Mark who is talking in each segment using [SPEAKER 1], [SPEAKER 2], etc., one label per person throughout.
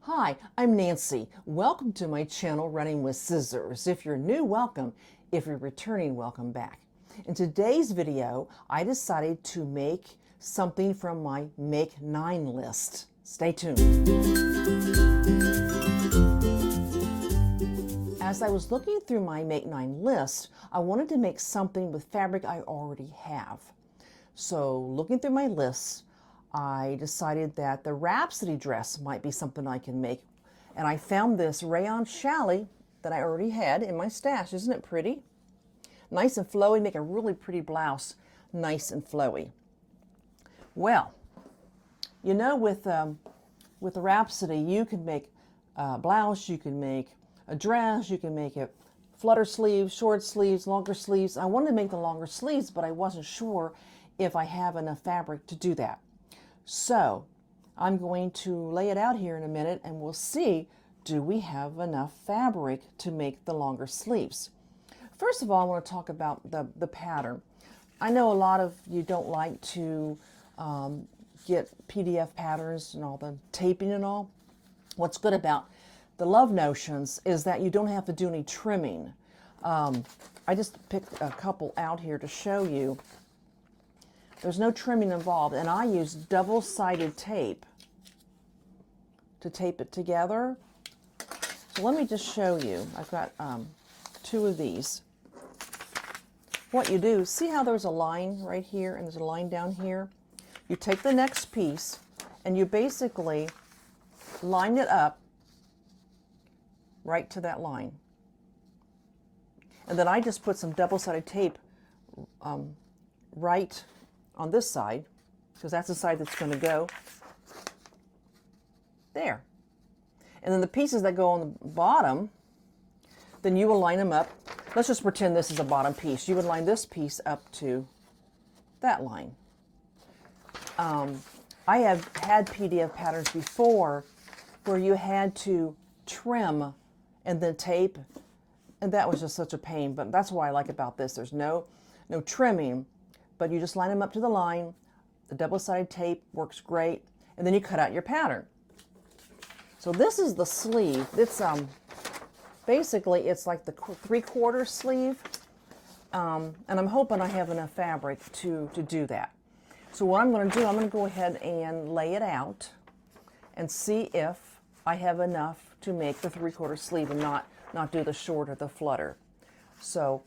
[SPEAKER 1] Hi, I'm Nancy. Welcome to my channel, Running with Scissors. If you're new, welcome. If you're returning, welcome back. In today's video, I decided to make something from my Make 9 list. Stay tuned. As I was looking through my Make 9 list, I wanted to make something with fabric I already have. So looking through my list, I decided that the Rhapsody dress might be something I can make. And I found this rayon challis that I already had in my stash. Isn't it pretty? Nice and flowy, make a really pretty blouse, nice and flowy. Well, you know, with the Rhapsody, you can make a blouse, you can make a dress, you can make it flutter sleeves, short sleeves, longer sleeves. I wanted to make the longer sleeves, but I wasn't sure if I have enough fabric to do that. So I'm going to lay it out here in a minute and we'll see, do we have enough fabric to make the longer sleeves? First of all, I want to talk about the pattern. I know a lot of you don't like to get PDF patterns and all the taping and all. What's good about the Love Notions is that you don't have to do any trimming. I just picked a couple out here to show you. There's no trimming involved, and I use double-sided tape to tape it together. So let me just show you. I've got two of these. What you do, see how there's a line right here and there's a line down here? You take the next piece and you basically line it up right to that line. And then I just put some double-sided tape right on this side, because that's the side that's going to go there. And then the pieces that go on the bottom, then you will line them up. Let's just pretend this is a bottom piece. You would line this piece up to that line. I have had PDF patterns before where you had to trim and then tape, and that was just such a pain, but that's what I like about this. There's no trimming, but you just line them up to the line. The double-sided tape works great, and then you cut out your pattern. So this is the sleeve. It's basically it's like the 3/4 sleeve, and I'm hoping I have enough fabric to do that. So what I'm going to do, I'm going to go ahead and lay it out and see if I have enough to make the 3/4 sleeve and not do the short or the flutter. So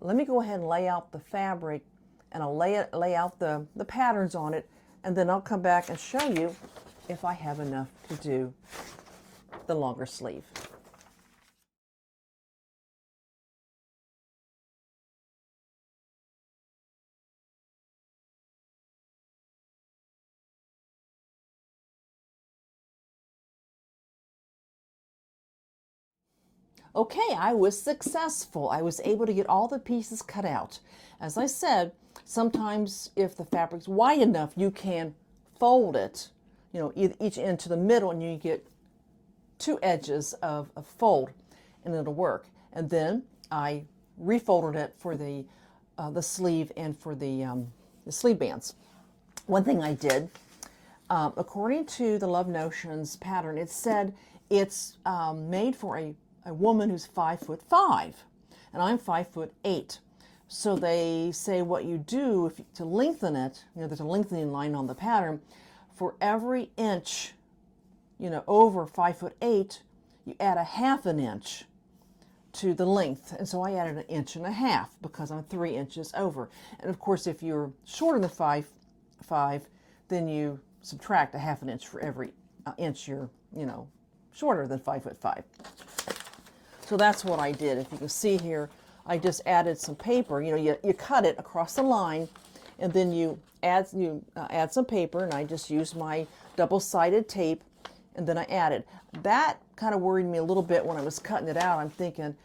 [SPEAKER 1] let me go ahead and lay out the fabric, and I'll lay out the patterns on it, and then I'll come back and show you if I have enough to do the longer sleeve. Okay, I was successful. I was able to get all the pieces cut out. As I said, sometimes if the fabric's wide enough, you can fold it, each end to the middle, and you get two edges of a fold, and it'll work. And then I refolded it for the sleeve and for the sleeve bands. One thing I did, according to the Love Notions pattern, it said it's made for a woman who's 5'5", and I'm 5'8". So they say what you do to lengthen it, there's a lengthening line on the pattern. For every inch, over 5'8", you add a 1/2 inch to the length. And so I added 1.5 inches because I'm 3 inches over. And of course, if you're shorter than 5'5", then you subtract a 1/2 inch for every inch you're, shorter than 5'5". So that's what I did. If you can see here, I just added some paper. You cut it across the line, and then you add some paper, and I just used my double-sided tape, and then I added. That kind of worried me a little bit when I was cutting it out. I'm thinking,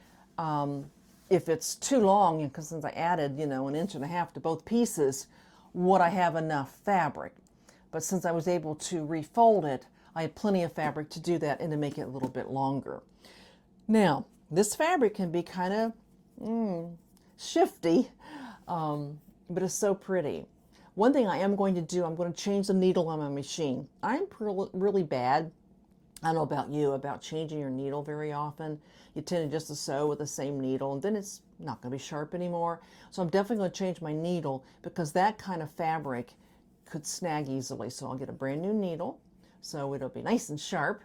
[SPEAKER 1] if it's too long, because since I added, 1.5 inches to both pieces, would I have enough fabric? But since I was able to refold it, I had plenty of fabric to do that and to make it a little bit longer. Now, this fabric can be kind of shifty, but it's so pretty. One thing I am going to do, I'm going to change the needle on my machine. I'm really bad I don't know about you, about changing your needle very often. You tend to just to sew with the same needle, and then it's not going to be sharp anymore. So I'm definitely going to change my needle because that kind of fabric could snag easily. So I'll get a brand new needle so it'll be nice and sharp.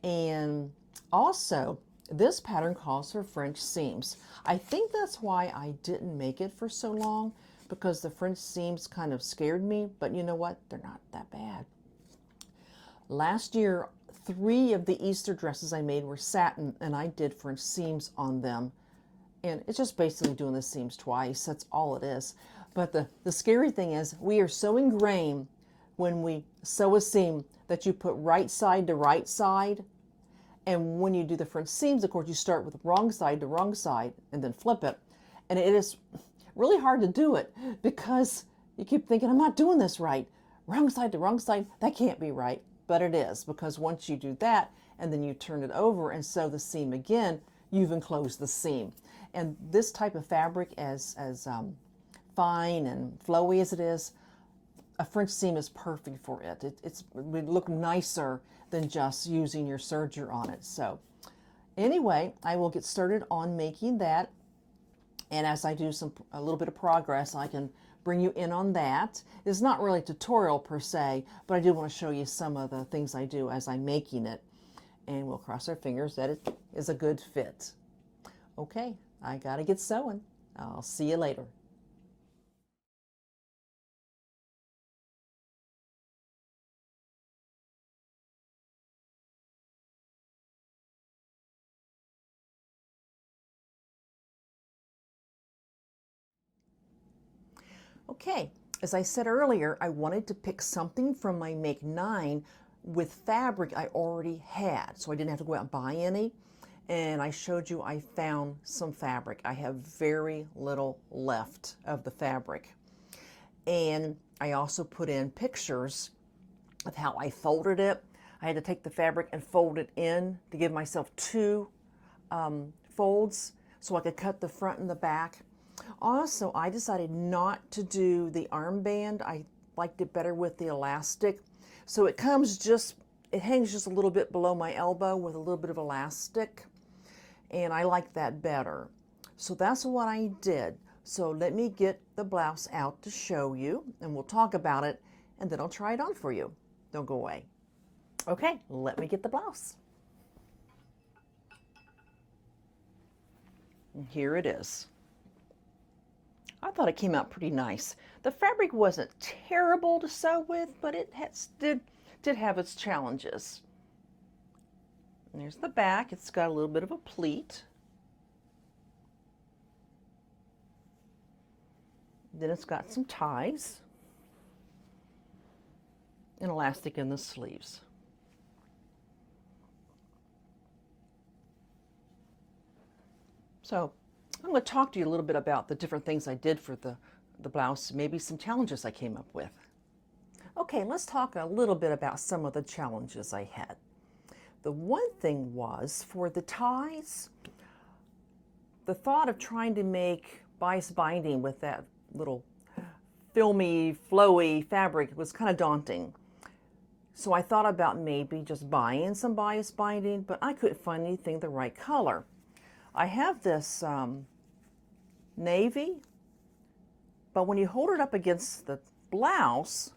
[SPEAKER 1] And also, this pattern calls for French seams. I think that's why I didn't make it for so long, because the French seams kind of scared me, but you know what? They're not that bad. Last year, 3 of the Easter dresses I made were satin, and I did French seams on them. And it's just basically doing the seams twice. That's all it is. But the scary thing is we are so ingrained when we sew a seam that you put right side to right side. And when you do the French seams, of course, you start with wrong side to wrong side and then flip it. And it is really hard to do it because you keep thinking, I'm not doing this right. Wrong side to wrong side, that can't be right. But it is, because once you do that and then you turn it over and sew the seam again, you've enclosed the seam. And this type of fabric, as fine and flowy as it is, a French seam is perfect for it. It would look nicer than just using your serger on it. So anyway, I will get started on making that. And as I do a little bit of progress, I can bring you in on that. It's not really a tutorial per se, but I do want to show you some of the things I do as I'm making it. And we'll cross our fingers that it is a good fit. Okay, I gotta get sewing. I'll see you later. Okay, as I said earlier, I wanted to pick something from my Make 9 with fabric I already had, so I didn't have to go out and buy any. And I showed you I found some fabric. I have very little left of the fabric. And I also put in pictures of how I folded it. I had to take the fabric and fold it in to give myself 2 folds so I could cut the front and the back. Also, I decided not to do the armband. I liked it better with the elastic. So it hangs just a little bit below my elbow with a little bit of elastic. And I like that better. So that's what I did. So let me get the blouse out to show you, and we'll talk about it, and then I'll try it on for you. Don't go away. Okay, let me get the blouse. And here it is. I thought it came out pretty nice. The fabric wasn't terrible to sew with, but it did have its challenges. And there's the back. It's got a little bit of a pleat. Then it's got some ties and elastic in the sleeves. So I'm going to talk to you a little bit about the different things I did for the blouse, maybe some challenges I came up with. Okay, let's talk a little bit about some of the challenges I had. The one thing was for the ties, the thought of trying to make bias binding with that little filmy, flowy fabric was kind of daunting. So I thought about maybe just buying some bias binding, but I couldn't find anything the right color. I have this navy, but when you hold it up against the blouse,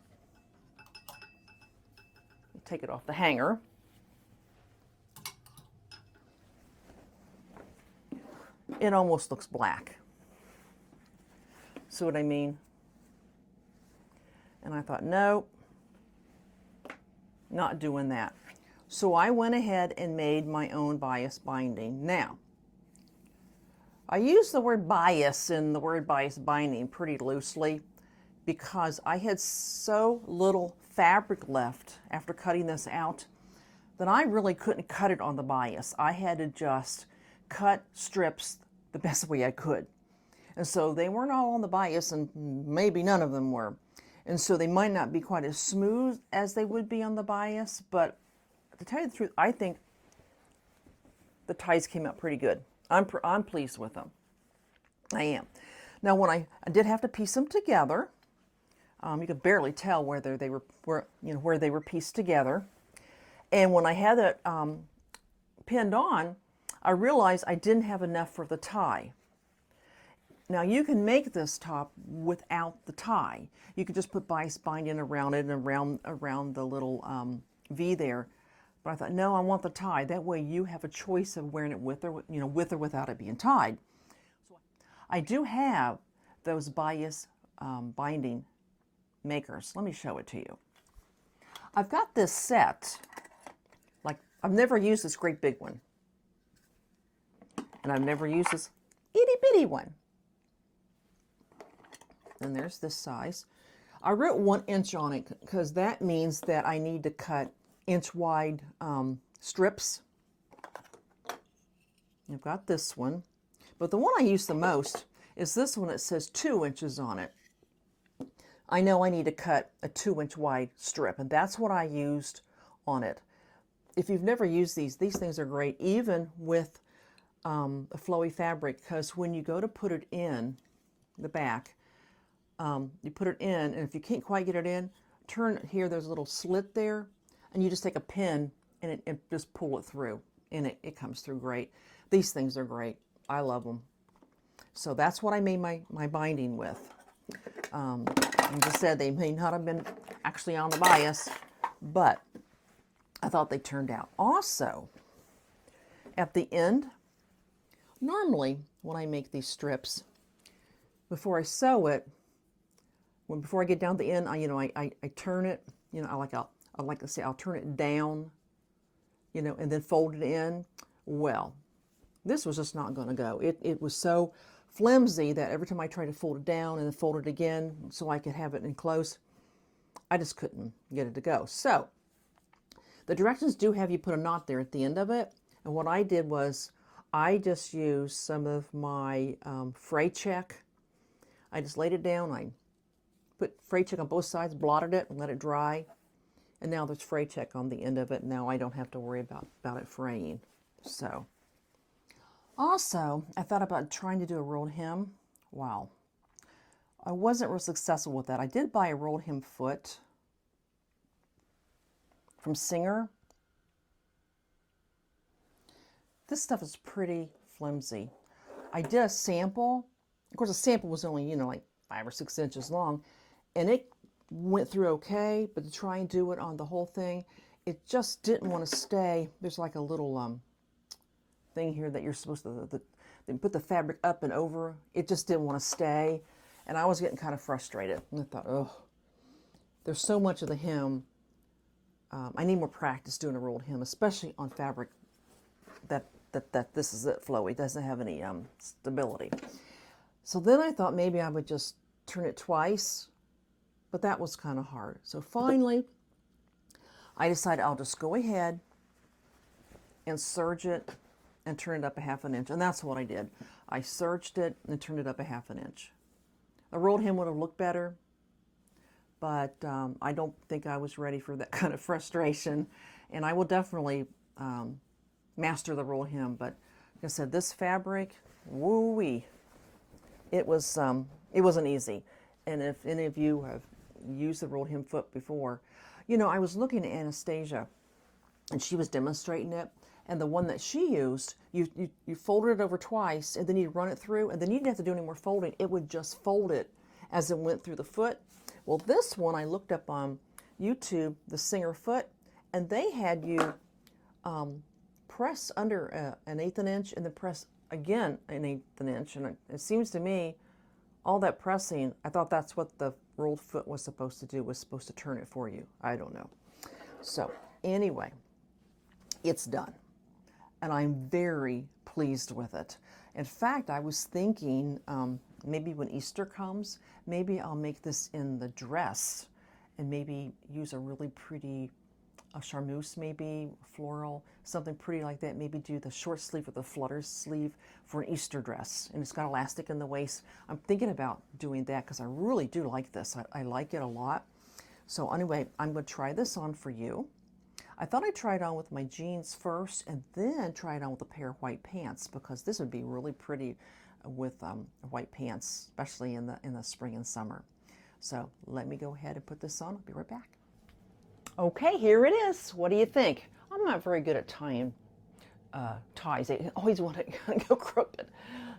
[SPEAKER 1] take it off the hanger, it almost looks black. See what I mean? And I thought, no, not doing that. So I went ahead and made my own bias binding. Now, I use the word bias in the word bias binding pretty loosely because I had so little fabric left after cutting this out that I really couldn't cut it on the bias. I had to just cut strips the best way I could. And so they weren't all on the bias, and maybe none of them were. And so they might not be quite as smooth as they would be on the bias, but to tell you the truth, I think the ties came out pretty good. I'm pleased with them. I am. Now, when I did have to piece them together, you could barely tell whether they were pieced together. And when I had it pinned on, I realized I didn't have enough for the tie. Now you can make this top without the tie. You could just put bias binding around it and around the little V there. But I thought, no, I want the tie. That way you have a choice of wearing it with or without it being tied. I do have those bias binding makers. Let me show it to you. I've got this set. Like, I've never used this great big one. And I've never used this itty bitty one. And there's this size. I wrote 1 inch on it because that means that I need to cut inch wide strips. I've got this one, but the one I use the most is this one that says 2 inches on it. I know I need to cut a 2-inch wide strip, and that's what I used on it. If you've never used these things are great, even with a flowy fabric, because when you go to put it in the back, you put it in, and if you can't quite get it in, turn it here, there's a little slit there, and you just take a pin and just pull it through, and it comes through great. These things are great. I love them. So that's what I made my binding with. Like I said, they may not have been actually on the bias, but I thought they turned out. Also, at the end, normally when I make these strips, before I sew it, before I get down the end, I turn it, I like to say I'll turn it down, and then fold it in. Well, this was just not going to go. It was so flimsy that every time I tried to fold it down and then fold it again so I could have it in close, I just couldn't get it to go. So the directions do have you put a knot there at the end of it. And what I did was I just used some of my fray check. I just laid it down. I put fray check on both sides, blotted it, and let it dry. And now there's fray check on the end of it. Now I don't have to worry about it fraying. So, also, I thought about trying to do a rolled hem. Wow. I wasn't real successful with that. I did buy a rolled hem foot from Singer. This stuff is pretty flimsy. I did a sample. Of course, the sample was only, like 5 or 6 inches long, and it went through okay, but to try and do it on the whole thing, it just didn't want to stay. There's like a little thing here that you're supposed to put the fabric up and over. It just didn't want to stay, and I was getting kind of frustrated. And I thought, oh, there's so much of the hem. I need more practice doing a rolled hem, especially on fabric that this is it, flowy. It doesn't have any stability. So then I thought maybe I would just turn it twice, but that was kind of hard. So finally, I decided I'll just go ahead and serge it and turn it up a 1/2 inch. And that's what I did. I serged it and turned it up a 1/2 inch. A rolled hem would have looked better, but I don't think I was ready for that kind of frustration. And I will definitely master the rolled hem. But like I said, this fabric, woo-wee, it wasn't easy. And if any of you have used the rolled hem foot before, I was looking at Anastasia, and she was demonstrating it. And the one that she used, you folded it over twice, and then you'd run it through, and then you didn't have to do any more folding. It would just fold it as it went through the foot. Well, this one I looked up on YouTube, the Singer foot, and they had you press under an 1/8 inch and then press again an 1/8 inch. And it seems to me, all that pressing, I thought that's what the rolled foot was supposed to do, was supposed to turn it for you. I don't know. So anyway, it's done. And I'm very pleased with it. In fact, I was thinking maybe when Easter comes, maybe I'll make this in the dress and maybe use a really pretty charmeuse, maybe floral, something pretty like that. Maybe do the short sleeve or the flutter sleeve for an Easter dress. And it's got elastic in the waist. I'm thinking about doing that because I really do like this. I like it a lot. So anyway, I'm going to try this on for you. I thought I'd try it on with my jeans first and then try it on with a pair of white pants, because this would be really pretty with white pants, especially in the spring and summer. So let me go ahead and put this on. I'll be right back. Okay, here it is. What do you think? I'm not very good at tying ties. I always want to kind of go crooked.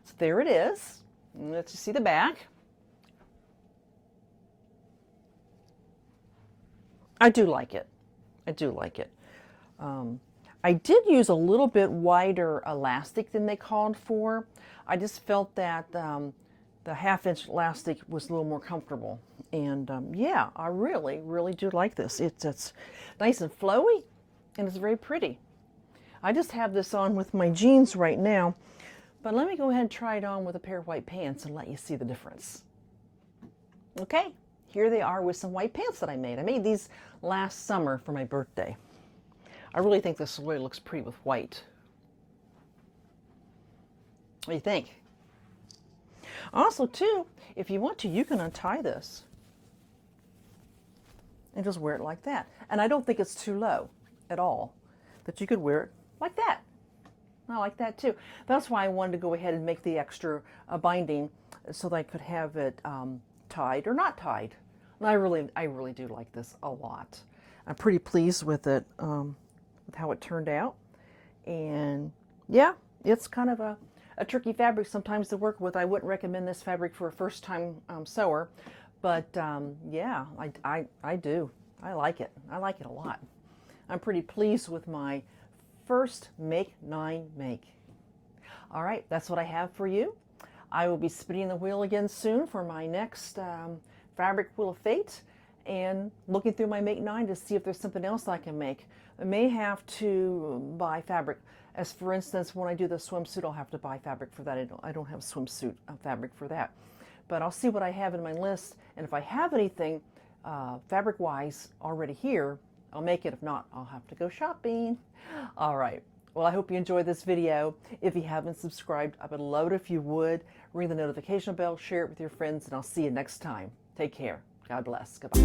[SPEAKER 1] So there it is. Let's just see the back. I do like it. I do like it. I did use a little bit wider elastic than they called for. I just felt that the 1/2 inch elastic was a little more comfortable. And yeah, I really, really do like this. It's nice and flowy, and it's very pretty. I just have this on with my jeans right now, but let me go ahead and try it on with a pair of white pants and let you see the difference. Okay, here they are with some white pants that I made. I made these last summer for my birthday. I really think this really looks pretty with white. What do you think? Also, too, if you want to, you can untie this and just wear it like that. And I don't think it's too low at all, that you could wear it like that. I like that too. That's why I wanted to go ahead and make the extra binding so that I could have it tied or not tied. And I really do like this a lot. I'm pretty pleased with it, with how it turned out. And yeah, it's kind of a tricky fabric sometimes to work with. I wouldn't recommend this fabric for a first-time sewer, but yeah, I do. I like it. I like it a lot. I'm pretty pleased with my first Make 9 make. All right, that's what I have for you. I will be spinning the wheel again soon for my next fabric wheel of fate and looking through my Make 9 to see if there's something else I can make. I may have to buy fabric. As for instance, when I do the swimsuit, I'll have to buy fabric for that. I don't have swimsuit fabric for that. But I'll see what I have in my list, and if I have anything fabric-wise already here, I'll make it. If not, I'll have to go shopping. All right. Well, I hope you enjoyed this video. If you haven't subscribed, I would love it if you would. Ring the notification bell, share it with your friends, and I'll see you next time. Take care. God bless. Goodbye.